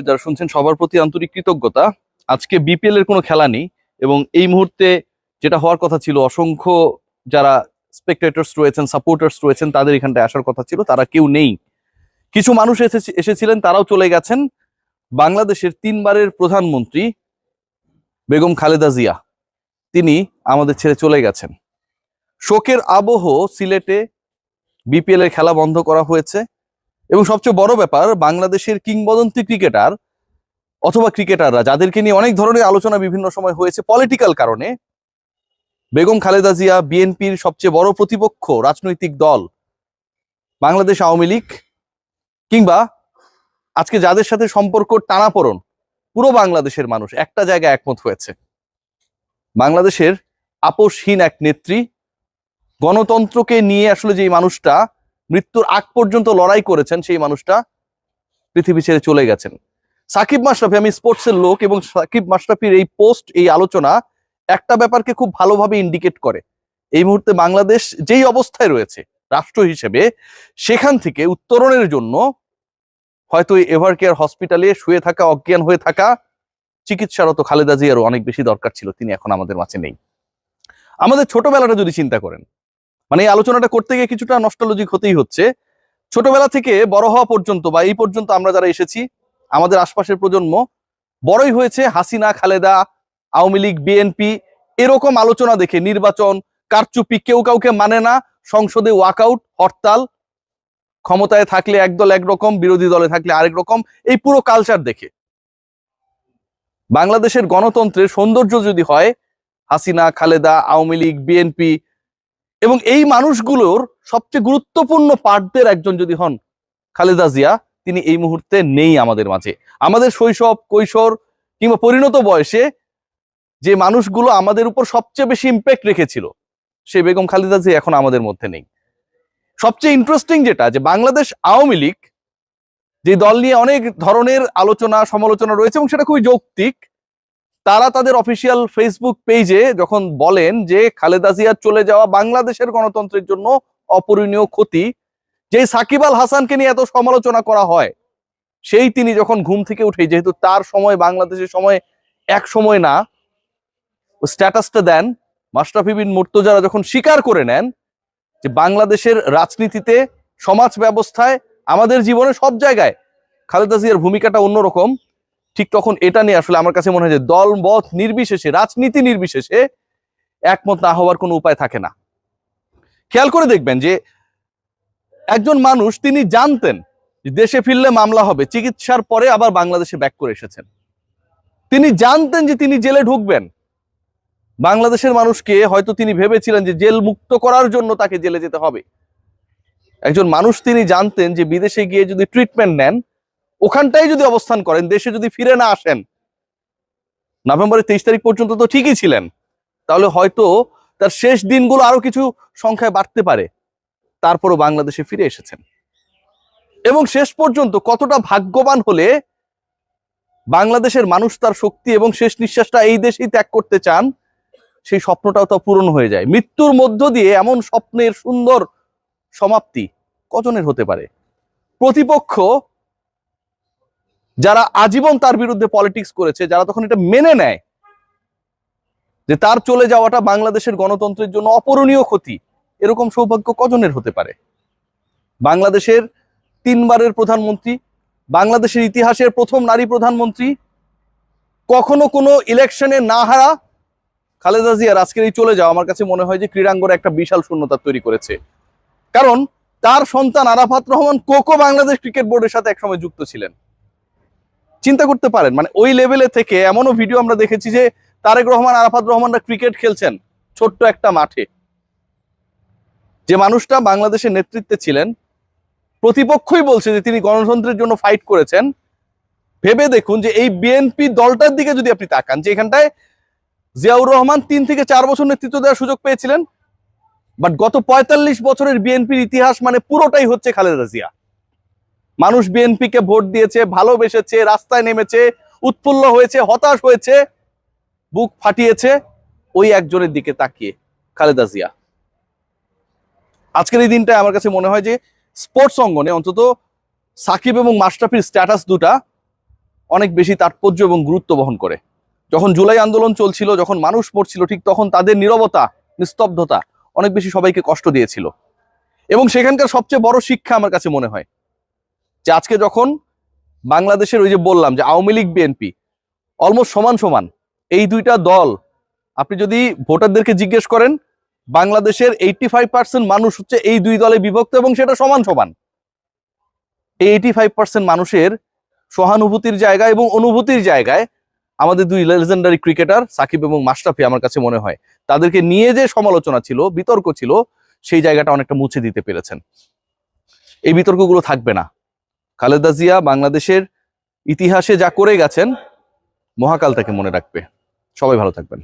যারা শুনছেন সবার প্রতি আন্তরিক কৃতজ্ঞতা। আজকে বিপিএল এর কোনো খেলা নেই এবং এই মুহূর্তে যেটা হওয়ার কথা ছিল, অসংখ্য যারা স্পেকটেটরস রয়েছেন, সাপোর্টার্স রয়েছেন, তাদের এখানটায় আসার কথা ছিল, তারা কেউ নেই। কিছু মানুষ এসেছিলেন, তারাও চলে গেছেন। বাংলাদেশের 3বারের প্রধানমন্ত্রী বেগম খালেদা জিয়া, তিনি আমাদের ছেড়ে চলে গেছেন। শোকের আবহ সিলেটে বিপিএল এর খেলা বন্ধ করা হয়েছে এবং সবচেয়ে বড় ব্যাপার, বাংলাদেশের কিংবদন্তি ক্রিকেটার অথবা ক্রিকেটাররা যাদেরকে নিয়ে অনেক ধরনের আলোচনা বিভিন্ন সময় হয়েছে পলিটিক্যাল কারণে, বেগম খালেদা জিয়া, বিএনপির সবচেয়ে বড় প্রতিপক্ষ রাজনৈতিক দল বাংলাদেশ আওয়ামী লীগ, কিংবা আজকে যাদের সাথে সম্পর্ক টানাপোড়েন, পুরো বাংলাদেশের মানুষ একটা জায়গায় একমত হয়েছে। বাংলাদেশের আপোষহীন এক নেত্রী, গণতন্ত্রকে নিয়ে আসলে যে মানুষটা মৃত্যুর আগ পর্যন্ত লড়াই করেছেন, সেই মানুষটা পৃথিবী ছেড়ে চলে গেছেন। সাকিব মাশরাফি, আমি স্পোর্টসের লোক, এবং সাকিব মাশরাফির এই পোস্ট, এই আলোচনা একটা ব্যাপারকে খুব ভালোভাবে ইন্ডিকেট করে। এই মুহূর্তে বাংলাদেশ যেই অবস্থায় রয়েছে রাষ্ট্র হিসেবে, সেখান থেকে উত্তরণের জন্য হয়তো এভার কেয়ার হসপিটালে শুয়ে থাকা, অজ্ঞান হয়ে থাকা চিকিৎসারত খালেদা জিয়ারও অনেক বেশি দরকার ছিল। তিনি এখন আমাদের মাঝে নেই। আমাদের ছোটবেলাটা যদি চিন্তা করেন, মানে এই আলোচনাটা করতে গিয়ে কিছুটা নস্টালজিক হতেই হচ্ছে। ছোটবেলা থেকে বড় হওয়া পর্যন্ত বা এই পর্যন্ত আমরা যারা এসেছি, আমাদের আশপাশের প্রজন্ম বড়ই হয়েছে হাসিনা, খালেদা, আওয়ামী লীগ, বিএনপি এরকম আলোচনা দেখে। নির্বাচন, কারচুপি, কেউ কাউকে মানে না, সংসদে ওয়াকআউট, হরতাল, ক্ষমতায় থাকলে একদল একরকম, বিরোধী দলে থাকলে আরেক রকম, এই পুরো কালচার দেখে। বাংলাদেশের গণতন্ত্রের সৌন্দর্য যদি হয় হাসিনা, খালেদা, আওয়ামী লীগ, বিএনপি এবং এই মানুষগুলোর সবচেয়ে গুরুত্বপূর্ণ পার্টদের একজন যদি হন খালেদা জিয়া, তিনি এই মুহূর্তে নেই আমাদের মাঝে। আমাদের শৈশব, কৈশোর কিংবা পরিণত বয়সে যে মানুষগুলো আমাদের উপর সবচেয়ে বেশি ইম্প্যাক্ট রেখেছিল, সেই বেগম খালেদা জিয়া এখন আমাদের মধ্যে নেই। সবচেয়ে ইন্টারেস্টিং যেটা, যে বাংলাদেশ আওয়ামী লীগ যে দল নিয়ে অনেক ধরনের আলোচনা সমালোচনা রয়েছে এবং সেটা খুবই যৌক্তিক, তারা তাদের অফিসিয়াল ফেসবুক পেজে যখন বলেন যে খালেদা জিয়ার চলে যাওয়া বাংলাদেশের গণতন্ত্রের জন্য অপূরণীয় ক্ষতি, যে সাকিব আল হাসানকে নিয়ে এত সমালোচনা করা হয়, সেই তিনি যখন ঘুম থেকে উঠে, যেহেতু তার সময় বাংলাদেশের সময় এক সময় না, স্ট্যাটাসটা দেন, মাশরাফি বিন মুর্তজারা যখন স্বীকার করে নেন যে বাংলাদেশের রাজনীতিতে, সমাজ ব্যবস্থায়, আমাদের জীবনে সব জায়গায় খালেদা জিয়ার ভূমিকাটা অন্যরকম, ঠিক তখন এটা নিয়ে আসলে আমার কাছে মনে হয় যে দল মত নির্বিশেষে, রাজনীতি নির্বিশেষে একমত না হওয়ার কোনো উপায় থাকে না। খেয়াল করে দেখবেন যে একজন মানুষ, তিনি জানতেন যে দেশে ফিরলে মামলা হবে, চিকিৎসার পরে আবার বাংলাদেশে ব্যাক করে এসেছেন। তিনি জানতেন যে তিনি জেলে ঢুকবেন। বাংলাদেশের মানুষকে হয়তো তিনি ভেবেছিলেন যে জেল মুক্ত করার জন্য তাকে জেলে যেতে হবে। একজন মানুষ, তিনি জানতেন যে বিদেশে গিয়ে যদি ট্রিটমেন্ট নেন, ওখানটাই যদি অবস্থান করেন, দেশে যদি ফিরে না আসেন, নভেম্বরের 23 তারিখ পর্যন্ত তো ঠিকই ছিলেন, তাহলে হয়তো তার শেষ দিনগুলো আরো কিছু সংখ্যায় বাড়তে পারে। তারপরও বাংলাদেশে ফিরে এসেছেন এবং শেষ পর্যন্ত কতটা ভাগ্যবান হলে বাংলাদেশের মানুষ তার শক্তি এবং শেষ নিঃশ্বাসটা এই দেশেই ত্যাগ করতে চান, সেই স্বপ্নটাও তো পূরণ হয়ে যায়। মৃত্যুর মধ্য দিয়ে এমন স্বপ্নের সুন্দর সমাপ্তি কজনের হতে পারে? প্রতিপক্ষ যারা আজীবন তার বিরুদ্ধে পলিটিক্স করেছে, যারা তখন এটা মেনে নেয় যে তার চলে যাওয়াটা বাংলাদেশের গণতন্ত্রের জন্য অপূরণীয় ক্ষতি, এরকম সৌভাগ্য কজনের হতে পারে? বাংলাদেশের 3বারের প্রধানমন্ত্রী, বাংলাদেশের ইতিহাসের প্রথম নারী প্রধানমন্ত্রী, কখনো কোনো ইলেকশনে না হারা খালেদা জিয়ার আজকের এই চলে যাওয়া আমার কাছে মনে হয় যে ক্রীড়াঙ্গনে একটা বিশাল শূন্যতা তৈরি করেছে। কারণ তার সন্তান আরাফাত রহমান কোকো বাংলাদেশ ক্রিকেট বোর্ডের সাথে একসময় যুক্ত ছিলেন। চিন্তা করতে পারেন, মানে ওই লেভেলে থেকে এমনও ভিডিও আমরা দেখেছি যে তারেক রহমান, আরাফাত রহমানরা ক্রিকেট খেলছেন ছোট্ট একটা মাঠে। যে মানুষটা বাংলাদেশের নেতৃত্বে ছিলেন, প্রতিপক্ষই বলছে যে তিনি গণতন্ত্রের জন্য ফাইট করেছেন। ভেবে দেখুন যে এই বিএনপি দলটার দিকে যদি আপনি তাকান, যে এখানটায় জিয়াউর রহমান 3 থেকে 4 বছর নেতৃত্ব দেওয়ার সুযোগ পেয়েছিলেন, বাট গত 45 বছরের বিএনপির ইতিহাস মানে পুরোটাই হচ্ছে খালেদা জিয়া। মানুষ বিএনপিকে ভোট দিয়েছে, ভালোবেসেছে, রাস্তায় নেমেছে, উৎফুল্ল হয়েছে, হতাশ হয়েছে, বুক ফাটিয়েছে ওই একজনের দিকে তাকিয়ে, খালেদা জিয়া। আজকের এই দিনটা আমার কাছে মনে হয় যে স্পোর্টস অঙ্গনে অন্তত সাকিব এবং মাশরাফির স্ট্যাটাস দুটা অনেক বেশি তাৎপর্য এবং গুরুত্ব বহন করে। যখন জুলাই আন্দোলন চলছিল, যখন মানুষ মরছিল, ঠিক তখন তাদের নীরবতা, নিস্তব্ধতা অনেক বেশি সবাইকে কষ্ট দিয়েছিল। এবং সেখানকার সবচেয়ে বড় শিক্ষা আমার কাছে মনে হয় যে আজকে যখন বাংলাদেশের ওই যে বললাম যে আওয়ামী লীগ বিএনপি অলমোস্ট সমান সমান, এই দুইটা দল আপনি যদি ভোটারদেরকে জিজ্ঞেস করেন, বাংলাদেশের 85% মানুষ হচ্ছে এই দুই দলে বিভক্ত এবং সেটা সমান সমান। এই 85% মানুষের সহানুভূতির জায়গা এবং অনুভূতির জায়গায় আমাদের দুই লেজেন্ডারি ক্রিকেটার সাকিব এবং মাশরাফি আমার কাছে মনে হয় তাদেরকে নিয়ে যে সমালোচনা ছিল, বিতর্ক ছিল, সেই জায়গাটা অনেকটা মুছে দিতে পেরেছেন। এই বিতর্কগুলো থাকবে না। খালেদা জিয়া বাংলাদেশের ইতিহাসে যা করে গেছেন, মহাকাল তাকে মনে রাখবে। সবাই ভালো থাকবেন।